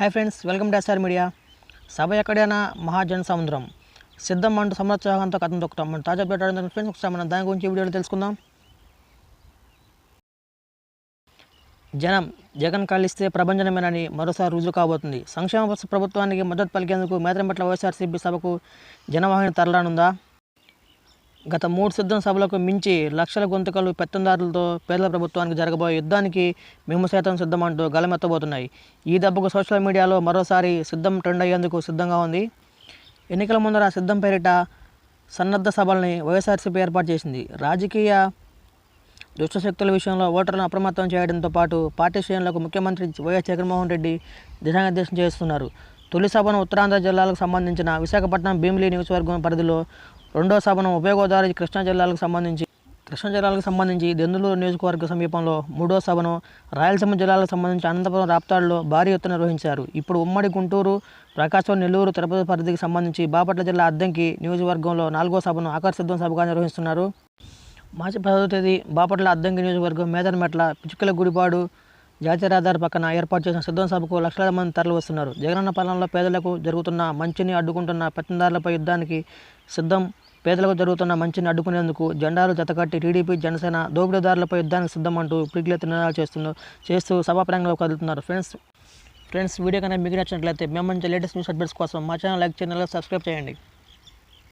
Hi friends, welcome to SR media. సభ ఎక్కడైనా మహాజన సముద్రం సిద్ధం అంటూ సంవత్సరాంతో కథం తొక్కుతాం. మనం తాజా పెట్టడం ఫ్రెండ్స్, ఒకసారి మనం దాని గురించి వీడియోలో తెలుసుకుందాం. జనం జగన్ కలిస్తే ప్రభంజనమేనని మరోసారి రుజువు కాబోతుంది. సంక్షేమ ప్రభుత్వానికి మద్దతు పలికేందుకు మేదరంపట్ల వైఎస్ఆర్సీపీ సభకు జనవాహిని తరలనుందా? గత 3 సిద్ధం సభలకు మించి లక్షల గొంతుకలు పెత్తందారులతో పేదల ప్రభుత్వానికి జరగబోయే యుద్ధానికి మేము సైతం సిద్ధమంటూ గలమెత్తబోతున్నాయి. ఈ దెబ్బకు సోషల్ మీడియాలో మరోసారి సిద్ధం ట్రెండ్ అయ్యేందుకు సిద్ధంగా ఉంది. ఎన్నికల ముందర సిద్ధం పేరిట సన్నద్ధ సభల్ని వైఎస్ఆర్సీపీ ఏర్పాటు చేసింది. రాజకీయ దుష్టశక్తుల విషయంలో ఓటర్లను అప్రమత్తం చేయడంతో పాటు పార్టీ శ్రేణులకు ముఖ్యమంత్రి వైఎస్ జగన్మోహన్ రెడ్డి దిశానిర్దేశం చేస్తున్నారు. తొలి సభను ఉత్తరాంధ్ర జిల్లాలకు సంబంధించిన విశాఖపట్నం భీమిలి నియోజకవర్గం పరిధిలో, రెండో సభను ఉభయ గోదావరి కృష్ణా జిల్లాలకు సంబంధించి దెందులూరు నియోజకవర్గ సమీపంలో, మూడో సభను రాయలసీమ జిల్లాలకు సంబంధించి అనంతపురం రాప్తాడులో భారీ ఎత్తున నిర్వహించారు. ఇప్పుడు ఉమ్మడి గుంటూరు, ప్రకాశం, నెల్లూరు, తిరుపతి పరిధికి సంబంధించి బాపట్ల జిల్లా అద్దంకి నియోజకవర్గంలో 4వ సభను ఆకర్షిద్ధం సభగా నిర్వహిస్తున్నారు. మార్చి 10వ తేదీ బాపట్ల అద్దంకి నియోజకవర్గం మేదరమెట్ల పిచ్చుకల గుడిపాడు జాతీయ రహదారి పక్కన ఏర్పాటు చేసిన సిద్ధం సభకు లక్షలాది మంది తరలి వస్తున్నారు. జగనన్న పాలనలో పేదలకు జరుగుతున్న మంచిని అడ్డుకుంటున్న పెత్తందారులపై యుద్ధానికి సిద్ధం. పేదలకు జరుగుతున్న మంచిని అడ్డుకునేందుకు జెండాలు జతకట్టి టీడీపీ, జనసేన దోపిడీదారులపై యుద్ధానికి సిద్ధం అంటూ పిడికిలెత్తి నినాదాలు చేస్తూ సభా ప్రాంగణంలో కదులుతున్నారు. ఫ్రెండ్స్, వీడియో కన్నా మీకు నచ్చినట్లయితే మేము మంచి లేటెస్ట్ న్యూస్ అప్డేట్స్ కోసం మా ఛానల్ లైక్ చేయండి, సబ్స్క్రైబ్ చేయండి.